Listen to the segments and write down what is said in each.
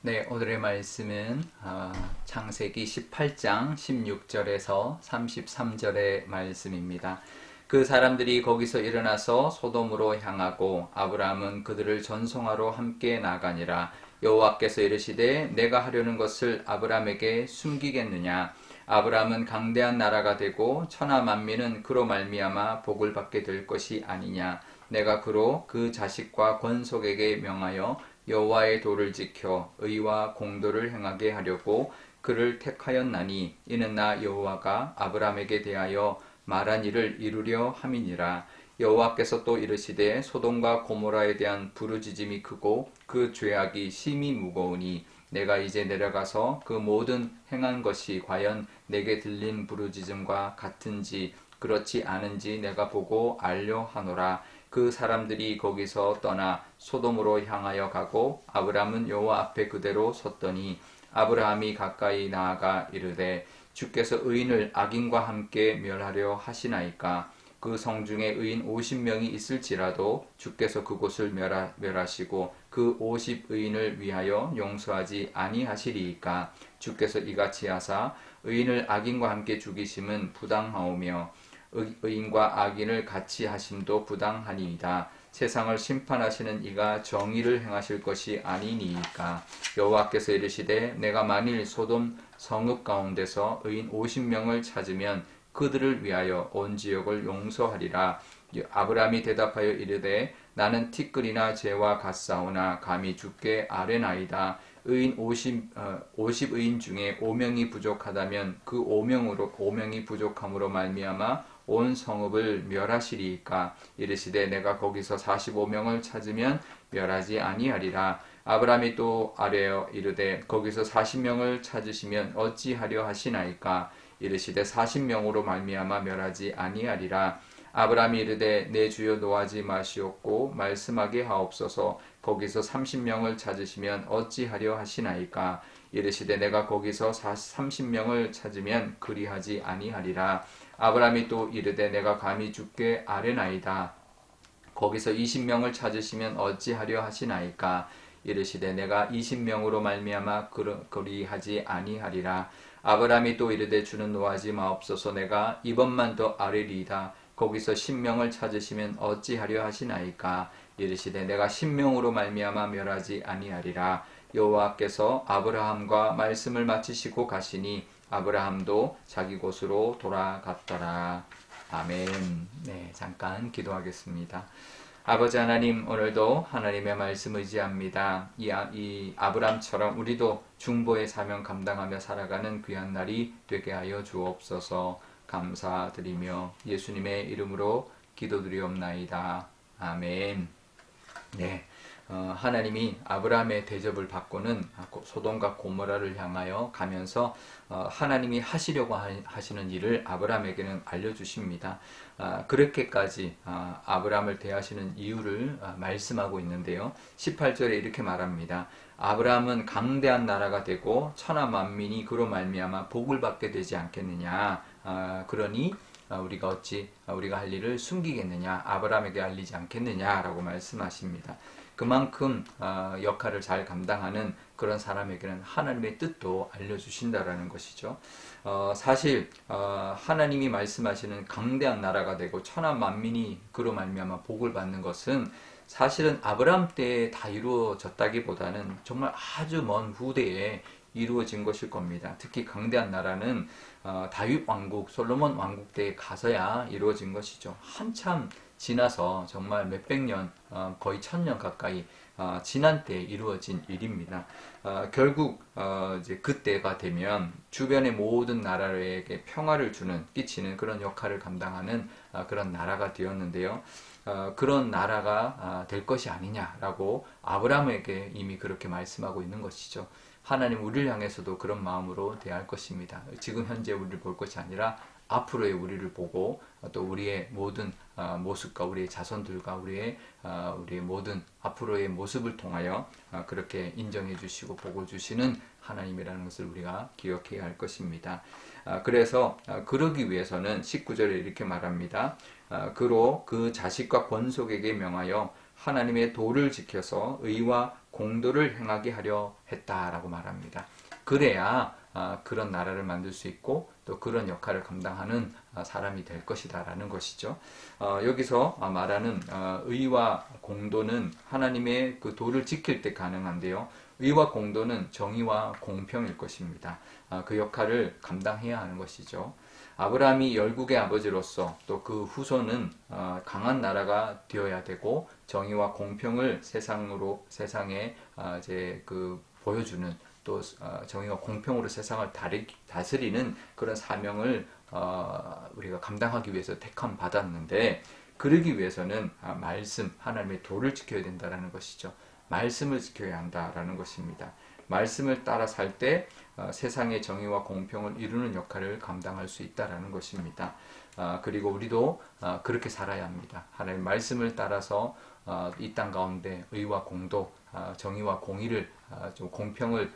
네, 오늘의 말씀은 창세기 18장 16절에서 33절의 말씀입니다. 그 사람들이 거기서 일어나서 소돔으로 향하고 아브라함은 그들을 전송하러 함께 나가니라. 여호와께서 이르시되 내가 하려는 것을 아브라함에게 숨기겠느냐. 아브라함은 강대한 나라가 되고 천하 만민은 그로 말미암아 복을 받게 될 것이 아니냐. 내가 그로 그 자식과 권속에게 명하여 여호와의 도를 지켜 의와 공도를 행하게 하려고 그를 택하였나니 이는 나 여호와가 아브라함에게 대하여 말한 일을 이루려 함이니라. 여호와께서 또 이르시되 소돔과 고모라에 대한 부르짖음이 크고 그 죄악이 심히 무거우니 내가 이제 내려가서 그 모든 행한 것이 과연 내게 들린 부르짖음과 같은지 그렇지 않은지 내가 보고 알려 하노라. 그 사람들이 거기서 떠나 소돔으로 향하여 가고 아브라함은 여호와 앞에 그대로 섰더니 아브라함이 가까이 나아가 이르되 주께서 의인을 악인과 함께 멸하려 하시나이까. 그 성 중에 의인 50명이 있을지라도 주께서 그곳을 멸하시고 그 50의인을 위하여 용서하지 아니하시리이까. 주께서 이같이 하사 의인을 악인과 함께 죽이심은 부당하오며 의인과 악인을 같이 하심도 부당하니이다. 세상을 심판하시는 이가 정의를 행하실 것이 아니니이까. 여호와께서 이르시되 내가 만일 소돔 성읍 가운데서 의인 50명을 찾으면 그들을 위하여 온 지역을 용서하리라. 아브라함이 대답하여 이르되 나는 티끌이나 재와 같사오나 감히 주께 아뢰나이다. 의인 50의인 중에 5명이 부족하다면 그 5명이 부족함으로 말미암아 온 성읍을 멸하시리이까. 이르시되 내가 거기서 45명을 찾으면 멸하지 아니하리라. 아브라함이 또 아뢰어 이르되 거기서 40명을 찾으시면 어찌하려 하시나이까. 이르시되 40명으로 말미암아 멸하지 아니하리라. 아브라함이 이르되 내 주여 노하지 마시옵고 말씀하게 하옵소서. 거기서 30명을 찾으시면 어찌하려 하시나이까. 이르시되 내가 거기서 30명을 찾으면 그리하지 아니하리라. 아브라함이 또 이르되 내가 감히 주께 아뢰나이다. 거기서 20명을 찾으시면 어찌하려 하시나이까. 이르시되 내가 20명으로 말미암아 그리하지 아니하리라. 아브라함이 또 이르되 주는 노하지 마옵소서. 내가 이번만 더 아뢰리이다. 거기서 10명을 찾으시면 어찌하려 하시나이까. 이르시되 내가 10명으로 말미암아 멸하지 아니하리라. 여호와께서 아브라함과 말씀을 마치시고 가시니 아브라함도 자기 곳으로 돌아갔더라. 아멘. 네, 잠깐 기도하겠습니다. 아버지 하나님, 오늘도 하나님의 말씀 의지합니다. 이 아브람처럼 우리도 중보의 사명 감당하며 살아가는 귀한 날이 되게 하여 주옵소서. 감사드리며 예수님의 이름으로 기도드리옵나이다. 아멘. 네. 하나님이 아브라함의 대접을 받고는 소돔과 고모라를 향하여 가면서 하나님이 하시려고 하시는 일을 아브라함에게는 알려주십니다. 그렇게까지 아브라함을 대하시는 이유를 말씀하고 있는데요. 18절에 이렇게 말합니다. 아브라함은 강대한 나라가 되고 천하 만민이 그로 말미암아 복을 받게 되지 않겠느냐. 그러니 우리가 할 일을 숨기겠느냐, 아브라함에게 알리지 않겠느냐라고 말씀하십니다. 그만큼 역할을 잘 감당하는 그런 사람에게는 하나님의 뜻도 알려주신다라는 것이죠. 사실 하나님이 말씀하시는 강대한 나라가 되고 천하 만민이 그로 말미암아 복을 받는 것은 사실은 아브라함 때에 다 이루어졌다기보다는 정말 아주 먼 후대에 이루어진 것일 겁니다. 특히 강대한 나라는 다윗 왕국, 솔로몬 왕국 때에 가서야 이루어진 것이죠. 한참 지나서 정말 몇백 년, 거의 1000년 가까이 지난 때에 이루어진 일입니다. 결국 이제 그때가 되면 주변의 모든 나라에게 평화를 끼치는 그런 역할을 감당하는 그런 나라가 되었는데요. 그런 나라가 될 것이 아니냐라고 아브라함에게 이미 그렇게 말씀하고 있는 것이죠. 하나님 우리를 향해서도 그런 마음으로 대할 것입니다. 지금 현재 우리를 볼 것이 아니라 앞으로의 우리를 보고 또 우리의 모든 모습과 우리의 자손들과 우리의 모든 앞으로의 모습을 통하여 그렇게 인정해 주시고 복을 주시는 하나님이라는 것을 우리가 기억해야 할 것입니다. 그래서 그러기 위해서는 19절에 이렇게 말합니다. 그로 그 자식과 권속에게 명하여 하나님의 도를 지켜서 의와 공도를 행하게 하려 했다라고 말합니다. 그래야 그런 나라를 만들 수 있고 또 그런 역할을 감당하는 사람이 될 것이다 라는 것이죠. 여기서 말하는 의와 공도는 하나님의 그 도를 지킬 때 가능한데요. 의와 공도는 정의와 공평일 것입니다. 그 역할을 감당해야 하는 것이죠. 아브라함이 열국의 아버지로서 또 그 후손은 강한 나라가 되어야 되고 정의와 공평을 세상에 이제 그 보여주는 또 정의와 공평으로 세상을 다스리는 그런 사명을 우리가 감당하기 위해서 택함 받았는데 그러기 위해서는 말씀 하나님의 도를 지켜야 된다라는 것이죠. 말씀을 지켜야 한다라는 것입니다. 말씀을 따라 살 때 세상의 정의와 공평을 이루는 역할을 감당할 수 있다라는 것입니다. 그리고 우리도 그렇게 살아야 합니다. 하나님의 말씀을 따라서 이 땅 가운데 의와 공도, 정의와 공의를 좀 공평을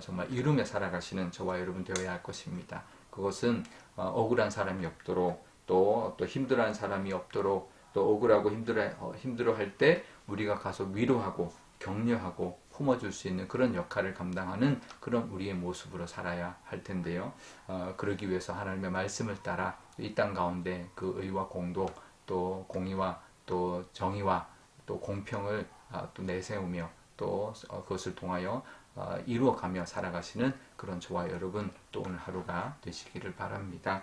정말 이루며 살아가시는 저와 여러분 되어야 할 것입니다. 그것은 억울한 사람이 없도록 또 힘들어하는 사람이 없도록 또 억울하고 힘들어할 때 우리가 가서 위로하고 격려하고 품어줄 수 있는 그런 역할을 감당하는 그런 우리의 모습으로 살아야 할 텐데요. 그러기 위해서 하나님의 말씀을 따라 이 땅 가운데 그 의와 공도 또 공의와 또 정의와 또 공평을 또 내세우며 또 그것을 통하여 이루어가며 살아가시는 그런 저와 여러분 또 오늘 하루가 되시기를 바랍니다.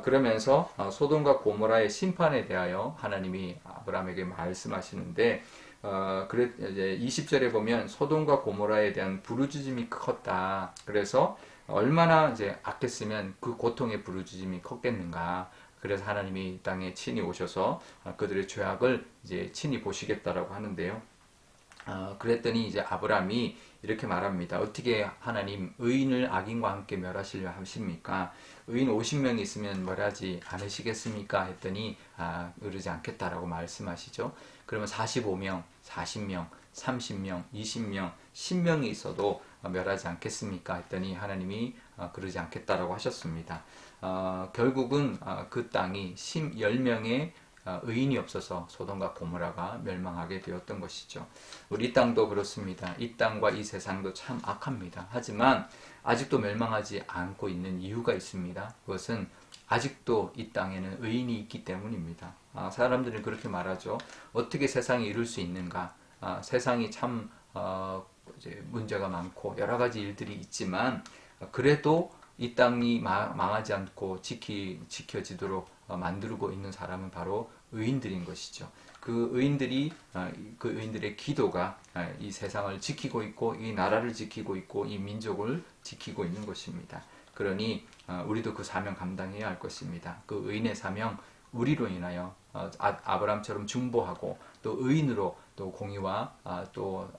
그러면서 소돔과 고모라의 심판에 대하여 하나님이 아브라함에게 말씀하시는데 그래 이제 20절에 보면 소돔과 고모라에 대한 부르짖음이 컸다. 그래서 얼마나 이제 악했으면 그 고통의 부르짖음이 컸겠는가. 그래서 하나님이 땅에 친히 오셔서 그들의 죄악을 이제 친히 보시겠다라고 하는데요. 그랬더니 이제 아브라함이 이렇게 말합니다. 어떻게 하나님 의인을 악인과 함께 멸하시려 하십니까? 의인 50명이 있으면 멸하지 않으시겠습니까? 했더니 그러지 않겠다라고 말씀하시죠. 그러면 45명, 40명, 30명, 20명, 10명이 있어도 멸하지 않겠습니까? 했더니 하나님이 그러지 않겠다라고 하셨습니다. 결국은 그 땅이 10명의 의인이 없어서 소돔과 고모라가 멸망하게 되었던 것이죠. 우리 땅도 그렇습니다. 이 땅과 이 세상도 참 악합니다. 하지만 아직도 멸망하지 않고 있는 이유가 있습니다. 그것은 아직도 이 땅에는 의인이 있기 때문입니다. 사람들은 그렇게 말하죠. 어떻게 세상이 이룰 수 있는가? 세상이 참 이제 문제가 많고 여러 가지 일들이 있지만 그래도 이 땅이 망하지 않고 지켜지도록 만들고 있는 사람은 바로 의인들인 것이죠. 그 의인들의 기도가 이 세상을 지키고 있고 이 나라를 지키고 있고 이 민족을 지키고 있는 것입니다. 그러니 우리도 그 사명 감당해야 할 것입니다. 그 의인의 사명 우리로 인하여 아브라함처럼 중보하고 또 의인으로 또 공의와 또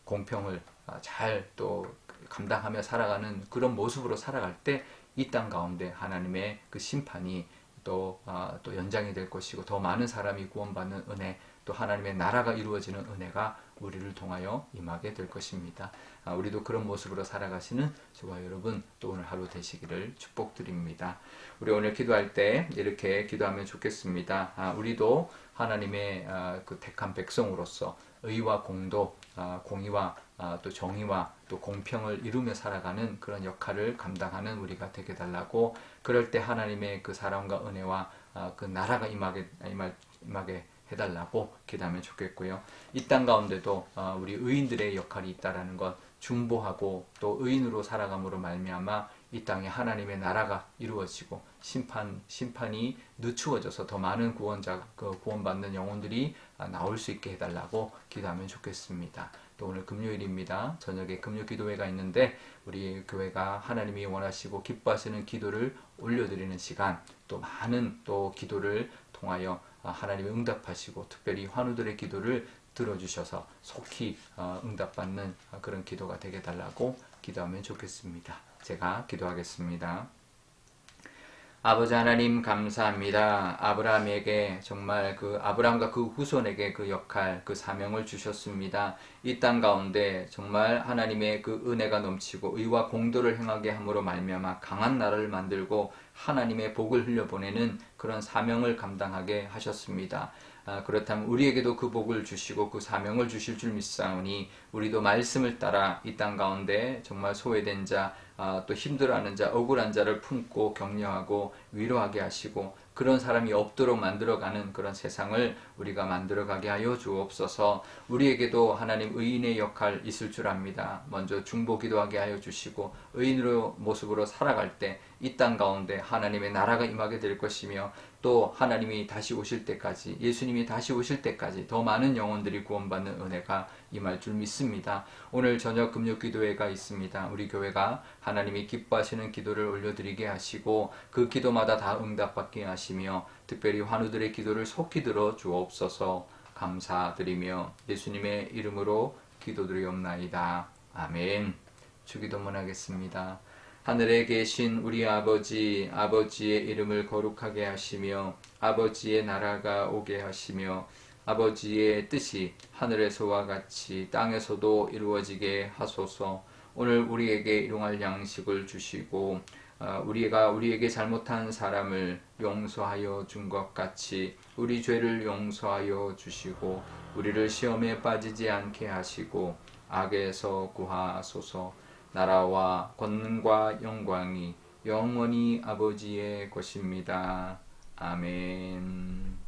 공평을 잘 또 감당하며 살아가는 그런 모습으로 살아갈 때 이 땅 가운데 하나님의 그 심판이 또 연장이 될 것이고 더 많은 사람이 구원받는 은혜 또 하나님의 나라가 이루어지는 은혜가 우리를 통하여 임하게 될 것입니다. 우리도 그런 모습으로 살아가시는 저와 여러분 또 오늘 하루 되시기를 축복드립니다. 우리 오늘 기도할 때 이렇게 기도하면 좋겠습니다. 우리도 하나님의 그 택한 백성으로서 의와 공도, 공의와 또 정의와 또 공평을 이루며 살아가는 그런 역할을 감당하는 우리가 되게 달라고 그럴 때 하나님의 그 사랑과 은혜와 그 나라가 임하게 해달라고 기도하면 좋겠고요. 이 땅 가운데도 우리 의인들의 역할이 있다라는 것 중보하고 또 의인으로 살아감으로 말미암아 이 땅에 하나님의 나라가 이루어지고 심판이 늦추어져서 더 많은 구원받는 영혼들이 나올 수 있게 해달라고 기도하면 좋겠습니다. 또 오늘 금요일입니다. 저녁에 금요 기도회가 있는데 우리 교회가 하나님이 원하시고 기뻐하시는 기도를 올려드리는 시간 또 많은 또 기도를 통하여 하나님이 응답하시고 특별히 환우들의 기도를 들어주셔서 속히 응답받는 그런 기도가 되게 달라고 기도하면 좋겠습니다. 제가 기도하겠습니다. 아버지 하나님 감사합니다. 아브라함에게 정말 그 아브라함과 그 후손에게 그 역할, 그 사명을 주셨습니다. 이 땅 가운데 정말 하나님의 그 은혜가 넘치고 의와 공도를 행하게 함으로 말미암아 강한 나라를 만들고 하나님의 복을 흘려보내는 그런 사명을 감당하게 하셨습니다. 그렇다면 우리에게도 그 복을 주시고 그 사명을 주실 줄 믿사오니 우리도 말씀을 따라 이 땅 가운데 정말 소외된 자, 또 힘들어하는 자, 억울한 자를 품고 격려하고 위로하게 하시고 그런 사람이 없도록 만들어가는 그런 세상을 우리가 만들어가게 하여 주옵소서. 우리에게도 하나님 의인의 역할 있을 줄 압니다. 먼저 중보기도하게 하여 주시고 의인으로 모습으로 살아갈 때 이 땅 가운데 하나님의 나라가 임하게 될 것이며 또 하나님이 다시 오실 때까지, 예수님이 다시 오실 때까지 더 많은 영혼들이 구원받는 은혜가 임할 줄 믿습니다. 오늘 저녁 금요기도회가 있습니다. 우리 교회가 하나님이 기뻐하시는 기도를 올려드리게 하시고 그 기도마다 다 응답받게 하시며 특별히 환우들의 기도를 속히 들어 주옵소서. 감사드리며 예수님의 이름으로 기도드리옵나이다. 아멘. 주기도문 하겠습니다. 하늘에 계신 우리 아버지, 아버지의 이름을 거룩하게 하시며 아버지의 나라가 오게 하시며 아버지의 뜻이 하늘에서와 같이 땅에서도 이루어지게 하소서. 오늘 우리에게 일용할 양식을 주시고 우리가 우리에게 잘못한 사람을 용서하여 준 것 같이 우리 죄를 용서하여 주시고 우리를 시험에 빠지지 않게 하시고 악에서 구하소서. 나라와 권능과 영광이 영원히 아버지의 것입니다. 아멘.